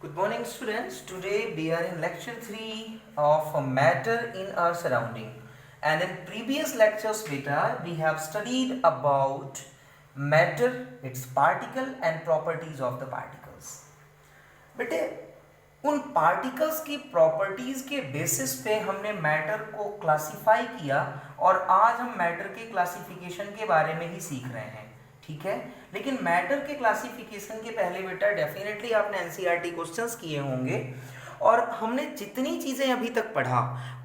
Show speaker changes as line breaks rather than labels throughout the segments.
Good morning, students. Today we are in lecture 3 of matter in our surrounding. And in previous lectures, beta, we have studied about matter, its particle and properties of the particles. बेटे उन particles की properties के basis पे हमने matter को classify किया और आज हम मैटर के क्लासिफिकेशन के बारे में ही सीख रहे हैं, ठीक है। लेकिन मैटर के क्लासिफिकेशन के पहले बेटा डेफिनेटली आपने एनसीईआरटी क्वेश्चंस किए होंगे और हमने जितनी चीज़ें अभी तक पढ़ा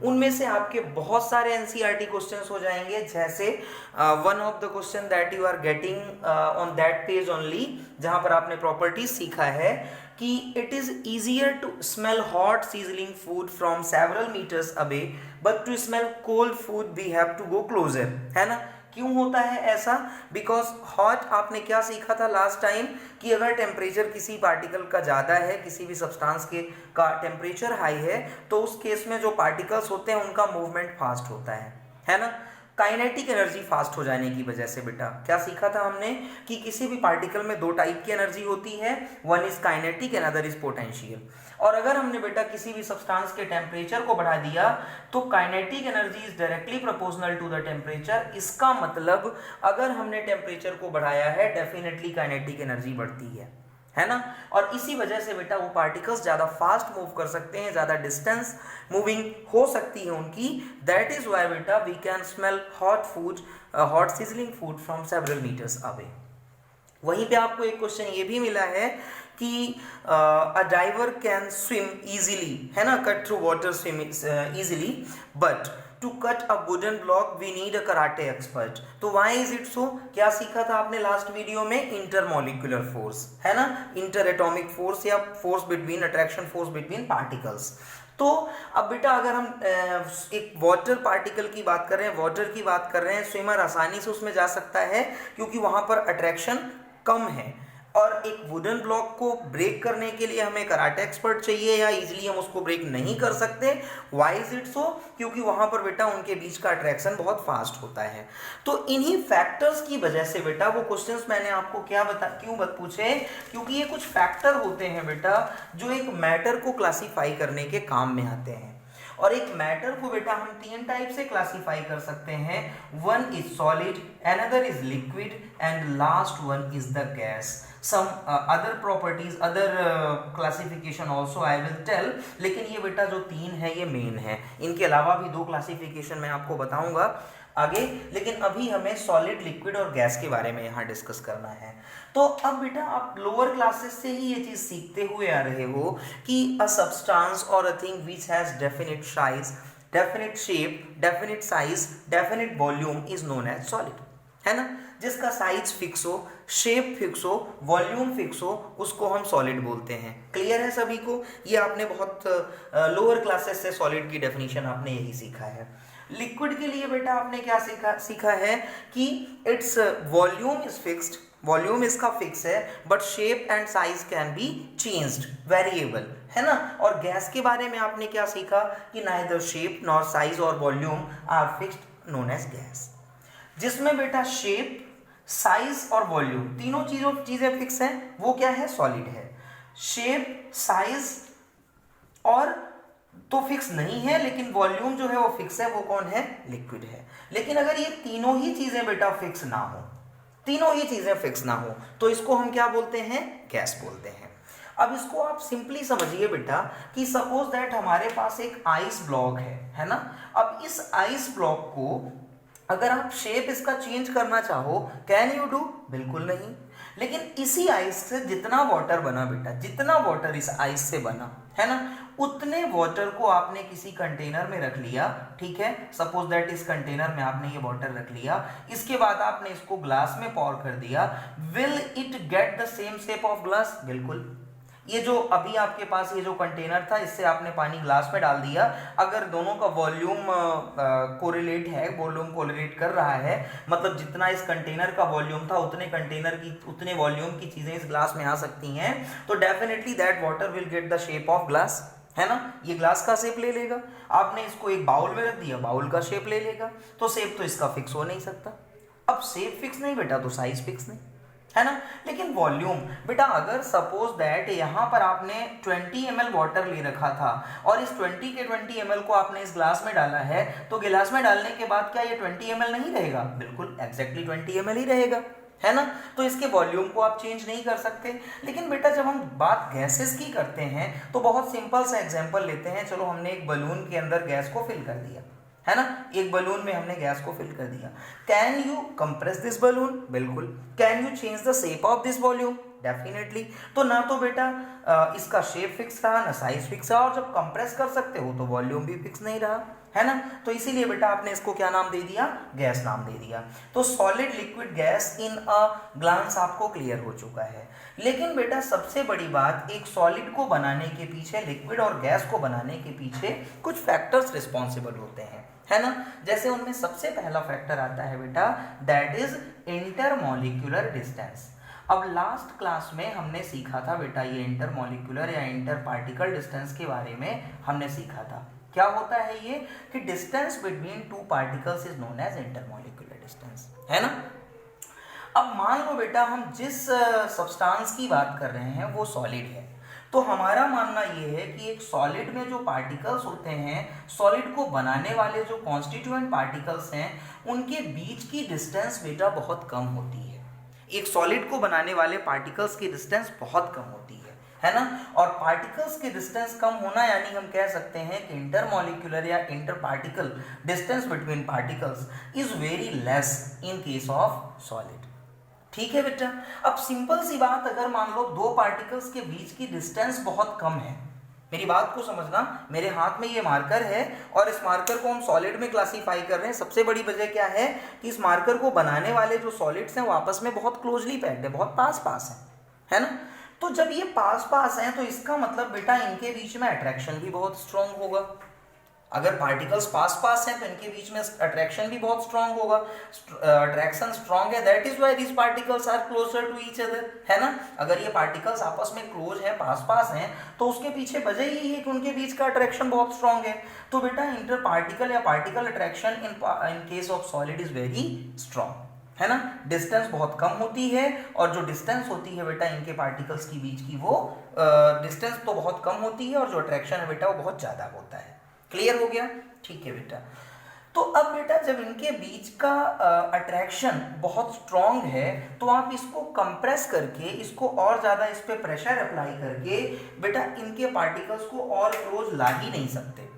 उनमें से आपके बहुत सारे एनसीईआरटी क्वेश्चंस हो जाएंगे, जैसे one of the question that you are getting on that page only, जहां पर आपने प्रॉपर्टीज सीखा है कि it is easier to smell hot sizzling food from several metres away but to smell cold food we have to go closer, है ना। क्यों होता है ऐसा? बिकॉज हॉट आपने क्या सीखा था लास्ट टाइम कि अगर टेम्परेचर किसी पार्टिकल का ज़्यादा है, किसी भी सब्सटेंस के का टेम्परेचर हाई है, तो उस केस में जो पार्टिकल्स होते हैं उनका मूवमेंट फास्ट होता है ना। काइनेटिक एनर्जी फास्ट हो जाने की वजह से बेटा क्या सीखा था हमने कि किसी भी पार्टिकल में दो टाइप की एनर्जी होती है, one is kinetic and other is potential. और अगर हमने बेटा किसी भी सब्सटेंस के टेम्परेचर को बढ़ा दिया तो kinetic energy is directly proportional to the temperature. इसका मतलब अगर हमने टेम्परेचर को बढ़ाया है डेफिनेटली काइनेटिक एनर्जी बढ़ती है ना। और इसी वजह से बेटा वो पार्टिकल्स ज़्यादा फास्ट मूव कर सकते हैं, ज़्यादा डिस्टेंस मूविंग हो सकती है उनकी। दैट इज वाई बेटा we can smell hot food, hot sizzling food from several metres away. वहीं पे आपको एक क्वेश्चन ये भी मिला है कि a diver can swim easily, है ना, cut through water swim easily, but to cut a wooden block we need a karate expert. तो व्हाई इज इट सो? क्या सीखा था आपने लास्ट वीडियो में? इंटरमोलिकुलर फोर्स, है ना, इंटर एटॉमिक फोर्स या force between, attraction force between particles. तो अब बेटा अगर हम एक वाटर पार्टिकल की बात कर रहे हैं, वाटर की बात कर रहे हैं, स्विमर आसानी से उसमें जा सकता है क्योंकि वहां पर अट्रैक्शन कम है। और एक वुडन ब्लॉक को ब्रेक करने के लिए हमें कराटे एक्सपर्ट चाहिए या इजीली हम उसको ब्रेक नहीं कर सकते। व्हाई इज इट सो? क्योंकि वहां पर बेटा उनके बीच का अट्रैक्शन बहुत फास्ट होता है। तो इन्हीं फैक्टर्स की वजह से बेटा वो क्वेश्चंस मैंने आपको क्यों पूछे, क्योंकि ये कुछ फैक्टर होते हैं बेटा जो एक मैटर को क्लासीफाई करने के काम में आते हैं। और एक मैटर को बेटा हम तीन टाइप से क्लासिफाई कर सकते हैं। One is solid, another is liquid and last one is the gas. Some other properties, other classification also I will tell, लेकिन ये बेटा जो तीन है ये मेन है। इनके अलावा भी दो क्लासिफिकेशन मैं आपको बताऊंगा आगे, लेकिन अभी हमें सॉलिड, लिक्विड और गैस के बारे में यहाँ डिस्कस करना है। तो अब बेटा आप लोअर क्लासेस से ही ये चीज सीखते हुए आ रहे हो कि अ सब्सटेंस और a thing which has definite size, definite shape, definite size, definite volume is known as solid, है ना। जिसका साइज फिक्स हो, शेप फिक्स हो, वॉल्यूम फिक्स हो, उसको हम सॉलिड बोलते हैं। क्लियर है सभी को? ये आपने बहुत लोअर क्लासेस से सॉलिड की डेफिनेशन आपने यही सीखा है। लिक्विड के लिए बेटा आपने क्या सीखा है कि its volume is fixed, volume इसका फिक्स है, but shape and size can be changed, variable, है ना। और गैस के बारे में आपने क्या सीखा कि नाइदर शेप नॉर साइज और volume are fixed, known as gas. जिसमें बेटा शेप, साइज और वॉल्यूम तीनों चीजें फिक्स हैं, वो क्या है? सॉलिड है। शेप, साइज और तो फिक्स नहीं है, लेकिन वॉल्यूम जो है वो फिक्स है, वो कौन है? लिक्विड है। लेकिन अगर ये तीनों ही चीजें बेटा फिक्स ना हो, तीनों ही चीजें फिक्स ना हो, तो इसको हम क्या बोलते हैं? गैस बोलते हैं। अब इसको आप सिंपली समझिए बेटा कि सपोज दैट हमारे पास एक आइस ब्लॉक है ना। अब इस आइस ब्लॉक को अगर आप शेप इसका चेंज करना चाहो, कैन यू डू? बिल्कुल नहीं। लेकिन इसी आइस से जितना वाटर बना बेटा, जितना वाटर इस आइस से बना, है ना, उतने वाटर को आपने किसी कंटेनर में रख लिया, ठीक है। सपोज दैट इस कंटेनर में आपने ये वाटर रख लिया, इसके बाद आपने इसको ग्लास में पॉर कर दिया। Will it get the same shape of glass? बिल्कुल। ये जो अभी आपके पास ये जो कंटेनर था, इससे आपने पानी ग्लास में डाल दिया, अगर दोनों का वॉल्यूम कोरिलेट है, वॉल्यूम कोरिलेट कर रहा है, मतलब जितना इस कंटेनर का वॉल्यूम था उतने वॉल्यूम की चीजें इस ग्लास में आ सकती हैं, तो definitely that water will get the shape of glass, है ना। ये ग्लास का शेप ले लेगा। आपने इसको एक बाउल में रख दिया, बाउल का शेप ले लेगा। तो शेप तो इसका फिक्स हो नहीं सकता। अब शेप फिक्स नहीं बेटा तो साइज फिक्स नहीं, है ना। लेकिन वॉल्यूम बेटा, अगर सपोज दैट यहाँ पर आपने 20 ml वाटर ले रखा था और इस 20 के 20 ml को आपने इस ग्लास में डाला है, तो गिलास में डालने के बाद क्या ये 20 ml नहीं रहेगा? बिल्कुल एग्जैक्टली 20 ml ही रहेगा, है ना। तो इसके वॉल्यूम को आप चेंज नहीं कर सकते। लेकिन बेटा जब हम बात गैसेस की करते हैं तो बहुत सिंपल सा एग्जांपल लेते हैं। चलो हमने एक बलून के अंदर गैस को फिल कर दिया, है ना, एक बलून में हमने गैस को फिल कर दिया। Can you compress this balloon? बिल्कुल। Can you change the shape of this volume? Definitely. तो ना तो बेटा इसका शेप फिक्स रहा, ना साइज फिक्स रहा, और जब कंप्रेस कर सकते हो तो वॉल्यूम भी फिक्स नहीं रहा, है ना। तो इसीलिए बेटा आपने इसको क्या नाम दे दिया? गैस नाम दे दिया। तो solid liquid gas in a glance आपको क्लियर हो चुका है। लेकिन बेटा सबसे बड़ी बात, एक सॉलिड को बनाने के पीछे, लिक्विड और गैस को बनाने के पीछे कुछ फैक्टर्स रिस्पॉन्सिबल होते हैं, है ना। जैसे उनमें सबसे पहला फैक्टर आता है बेटा, दैट इज इंटरमॉलिक्यूलर डिस्टेंस। अब लास्ट क्लास में हमने सीखा था बेटा, ये इंटरमॉलिक्यूलर या इंटर पार्टिकल डिस्टेंस के बारे में हमने सीखा था। क्या होता है ये कि distance between two particles is known as intermolecular distance, है ना। अब मान लो बेटा हम जिस सब्सटेंस की बात कर रहे हैं वो सॉलिड है, तो हमारा मानना ये है कि एक सॉलिड में जो पार्टिकल्स होते हैं, सॉलिड को बनाने वाले जो कॉन्स्टिट्यूएंट पार्टिकल्स हैं, उनके बीच की डिस्टेंस बेटा बहुत कम होती है। एक सॉलिड को बनाने वाले पार्टिकल्स की डिस्टेंस बहुत कम होती है ना। और पार्टिकल्स की डिस्टेंस कम होना यानी हम कह सकते हैं कि इंटरमॉलिक्यूलर या inter particle distance between particles is very less in case of solid. ठीक है बेटा। अब सिंपल सी बात, अगर मान लो दो पार्टिकल्स के बीच की डिस्टेंस बहुत कम है, मेरी बात को समझना, मेरे हाथ में ये मार्कर है और इस मार्कर को हम सॉलिड में क्लासीफाई कर रहे हैं। सबसे बड़ी वजह क्या है कि इस मार्कर को बनाने वाले जो सॉलिड्स हैं वो आपस में बहुत क्लोजली पैक्ड है, बहुत पास पास है ना। तो जब ये पास पास हैं तो इसका मतलब बेटा इनके बीच में अट्रैक्शन भी बहुत स्ट्रांग होगा। अगर पार्टिकल्स पास पास हैं तो इनके बीच में अट्रैक्शन भी बहुत स्ट्रांग होगा। अट्रैक्शन स्ट्रांग है, that is why these particles are closer to each other, है ना। अगर ये पार्टिकल्स आपस में क्लोज है, पास पास हैं, तो उसके पीछे वजह यही है कि उनके बीच का अट्रैक्शन बहुत स्ट्रांग है। तो बेटा इंटर पार्टिकल या particle attraction in case of solid is very strong, है ना। डिस्टेंस बहुत कम होती है और जो डिस्टेंस होती है बेटा इनके पार्टिकल्स के बीच की, वो डिस्टेंस तो बहुत कम होती है और जो अट्रैक्शन है बेटा वो बहुत ज़्यादा होता है। क्लियर हो गया? ठीक है बेटा। तो अब बेटा जब इनके बीच का अट्रैक्शन बहुत स्ट्रॉन्ग है तो आप इसको कंप्रेस करके, इसको और ज़्यादा इस पर प्रेशर अप्लाई करके बेटा इनके पार्टिकल्स को और क्लोज ला ही नहीं सकते।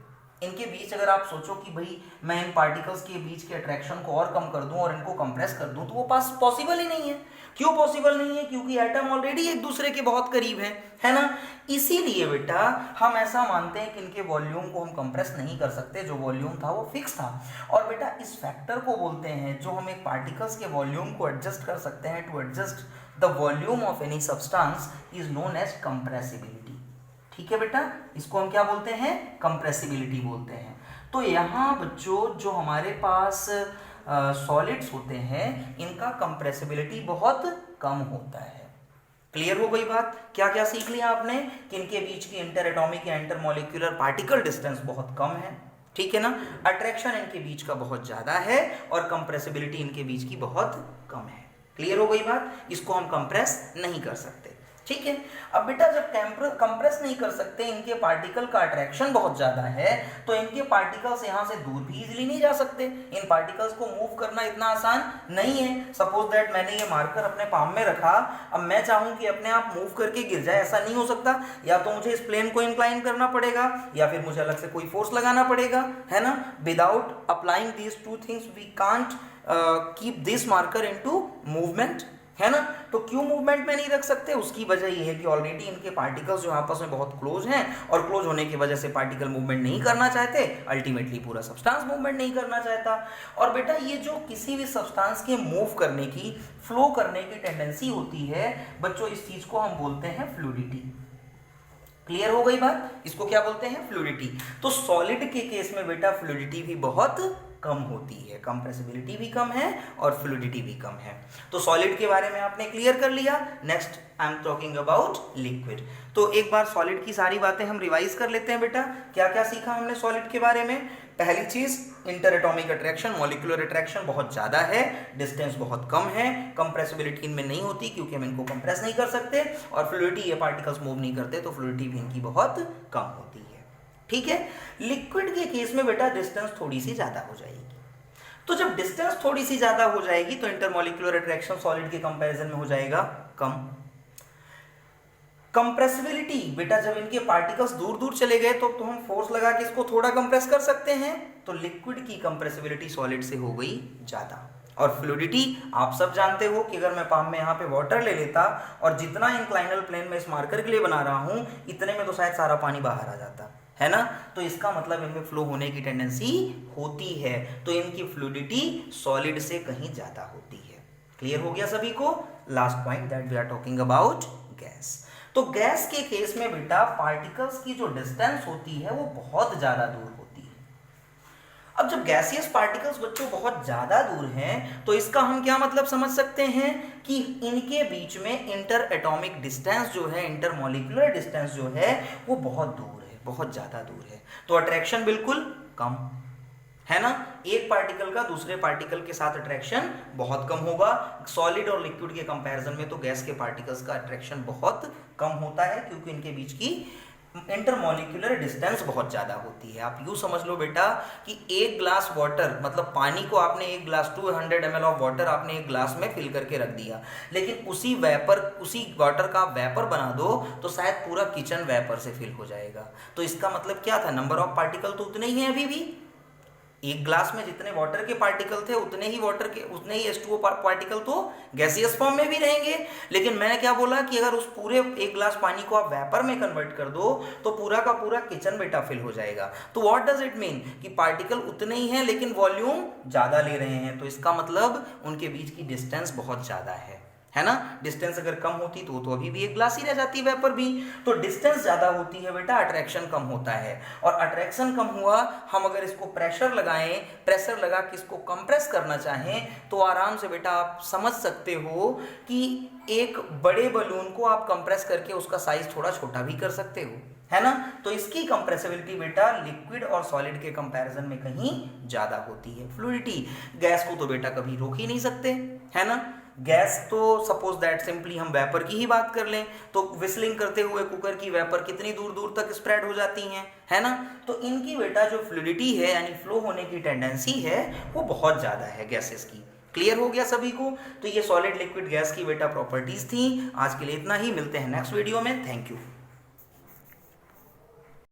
इनके बीच अगर आप सोचो कि भाई मैं इन पार्टिकल्स के बीच के अट्रैक्शन को और कम कर दूं और इनको कंप्रेस कर दूं, तो वो पास पॉसिबल ही नहीं है। क्यों पॉसिबल नहीं है? क्योंकि एटम ऑलरेडी एक दूसरे के बहुत करीब है ना। इसीलिए बेटा हम ऐसा मानते हैं कि इनके वॉल्यूम को हम कंप्रेस नहीं कर सकते, जो वॉल्यूम था वो फिक्स था। और बेटा इस फैक्टर को बोलते हैं, जो हम एक पार्टिकल्स के वॉल्यूम को एडजस्ट कर सकते हैं, to adjust the volume of any substance is known as compressibility. ठीक है बेटा, इसको हम क्या बोलते हैं? कंप्रेसिबिलिटी बोलते हैं। तो यहाँ बच्चों जो हमारे पास सॉलिड्स होते हैं, इनका कंप्रेसिबिलिटी बहुत कम होता है। क्लियर हो गई बात? क्या क्या सीख लिया आपने? कि इनके बीच की इंटर एटॉमिक या इंटर मॉलिक्यूलर पार्टिकल डिस्टेंस बहुत कम है, ठीक है ना। अट्रैक्शन इनके बीच का बहुत ज्यादा है और कंप्रेसिबिलिटी इनके बीच की बहुत कम है। क्लियर हो गई बात? इसको हम कंप्रेस नहीं कर सकते, ठीक है। अब बेटा जब कंप्रेस नहीं कर सकते, इनके पार्टिकल का अट्रैक्शन बहुत ज्यादा है, तो इनके पार्टिकल्स यहाँ से दूर भी इजीली नहीं जा सकते। इन पार्टिकल्स को मूव करना इतना आसान नहीं है। सपोज दैट मैंने ये मार्कर अपने पाम में रखा, अब मैं चाहूँ कि अपने आप मूव करके गिर जाए, ऐसा नहीं हो सकता। या तो मुझे इस प्लेन को इंक्लाइन करना पड़ेगा या फिर मुझे अलग से कोई फोर्स लगाना पड़ेगा, है ना। Without applying these two things we can't keep this marker into movement, है ना। तो क्यों मूवमेंट में नहीं रख सकते? उसकी वजह यह है कि ऑलरेडी इनके पार्टिकल्स जो आपस में बहुत क्लोज हैं और क्लोज होने की वजह से पार्टिकल मूवमेंट नहीं करना चाहते, अल्टीमेटली पूरा सब्सटेंस मूवमेंट नहीं करना चाहता। और बेटा ये जो किसी भी सब्सटेंस के मूव करने की, फ्लो करने की टेंडेंसी होती है बच्चों, इस चीज को हम बोलते हैं फ्लूइडिटी। क्लियर हो गई बात? इसको क्या बोलते हैं? फ्लूइडिटी। तो सॉलिड के केस में बेटा फ्लूइडिटी भी बहुत कम होती है, कंप्रेसिबिलिटी भी कम है और फ्लूइडिटी भी कम है। तो सॉलिड के बारे में आपने क्लियर कर लिया। Next I am talking about liquid. तो एक बार सॉलिड की सारी बातें हम रिवाइज कर लेते हैं बेटा। क्या क्या सीखा हमने सॉलिड के बारे में? पहली चीज inter atomic attraction, molecular attraction बहुत ज्यादा है, डिस्टेंस बहुत कम है, कंप्रेसिबिलिटी इनमें नहीं होती क्योंकि हम इनको कंप्रेस नहीं कर सकते, और फ्लूइडिटी ये पार्टिकल्स मूव नहीं करते तो फ्लूइडिटी भी इनकी बहुत कम होती है। ठीक है, लिक्विड के केस में बेटा डिस्टेंस थोड़ी सी ज्यादा हो जाएगी। तो जब डिस्टेंस थोड़ी सी ज्यादा हो जाएगी तो इंटरमॉलिक्यूलर अट्रैक्शन सॉलिड के कंपैरिजन में हो जाएगा कम। कंप्रेसिबिलिटी बेटा जब इनके पार्टिकल्स दूर दूर चले गए तो हम फोर्स लगा के इसको थोड़ा कंप्रेस कर सकते हैं, तो लिक्विड की कंप्रेसिबिलिटी सॉलिड से हो गई ज्यादा। और फ्लूइडिटी आप सब जानते हो कि अगर मैं पाम में यहाँ पे वाटर ले लेता और जितना इंक्लाइनल प्लेन में इस मार्कर के लिए बना रहा हूं इतने में तो शायद सारा पानी बाहर आ जाता है ना, तो इसका मतलब इनमें फ्लो होने की टेंडेंसी होती है, तो इनकी फ्लूइडिटी सॉलिड से कहीं ज्यादा होती है। क्लियर हो गया सभी को? Last point that we are talking about gas. तो गैस के केस में बेटा पार्टिकल्स की जो डिस्टेंस होती है वो बहुत ज्यादा दूर होती है। अब जब गैसियस पार्टिकल्स बच्चों बहुत ज्यादा दूर हैं तो इसका हम क्या मतलब समझ सकते हैं कि इनके बीच में इंटर एटॉमिक डिस्टेंस जो है, इंटर मॉलिक्यूलर डिस्टेंस जो है वो बहुत दूर है, बहुत ज्यादा दूर है, तो अट्रैक्शन बिल्कुल कम है ना। एक पार्टिकल का दूसरे पार्टिकल के साथ अट्रैक्शन बहुत कम होगा। सॉलिड और लिक्विड के कंपैरिजन में तो गैस के पार्टिकल्स का अट्रैक्शन बहुत कम होता है क्योंकि इनके बीच की इंटरमॉलिक्यूलर डिस्टेंस बहुत ज्यादा होती है। आप यूं समझ लो बेटा कि एक ग्लास वाटर, मतलब पानी को आपने एक ग्लास 200 ml ऑफ वाटर आपने एक ग्लास में फिल करके रख दिया, लेकिन उसी वाटर का वेपर बना दो तो शायद पूरा किचन वेपर से फिल हो जाएगा। तो इसका मतलब क्या था, नंबर ऑफ पार्टिकल तो उतने ही हैं अभी भी। एक ग्लास में जितने वाटर के पार्टिकल थे उतने ही H2O पार्टिकल तो गैसियस फॉर्म में भी रहेंगे। लेकिन मैंने क्या बोला कि अगर उस पूरे एक ग्लास पानी को आप वेपर में कन्वर्ट कर दो तो पूरा का पूरा किचन बेटा फिल हो जाएगा। तो व्हाट डज इट मीन कि पार्टिकल उतने ही हैं लेकिन वॉल्यूम ज्यादा ले रहे हैं, तो इसका मतलब उनके बीच की डिस्टेंस बहुत ज्यादा है ना। डिस्टेंस अगर कम होती तो अभी भी एक ग्लास ही रह जाती वेपर भी। तो डिस्टेंस ज्यादा होती है बेटा, अट्रैक्शन कम होता है, और अट्रैक्शन कम हुआ, हम अगर इसको प्रेशर लगाएं, प्रेशर लगा के इसको कंप्रेस करना चाहें तो आराम से बेटा आप समझ सकते हो कि एक बड़े बलून को आप कंप्रेस करके उसका साइज थोड़ा छोटा भी कर सकते हो, है ना। तो इसकी कंप्रेसिबिलिटी बेटा लिक्विड और सॉलिड के कंपैरिजन में कहीं ज्यादा होती है। फ्लूइडिटी, गैस को तो बेटा कभी रोक ही नहीं सकते, है ना। गैस तो सपोज दैट सिंपली हम वेपर की ही बात कर लें तो विस्लिंग करते हुए कुकर की वेपर कितनी दूर दूर तक स्प्रेड हो जाती हैं, है ना। तो इनकी बेटा जो फ्लूइडिटी है यानी फ्लो होने की टेंडेंसी है वो बहुत ज्यादा है गैसेस की। क्लियर हो गया सभी को? तो ये सॉलिड लिक्विड गैस की बेटा प्रॉपर्टीज थी। आज के लिए इतना ही, मिलते हैं नेक्स्ट वीडियो में। Thank you.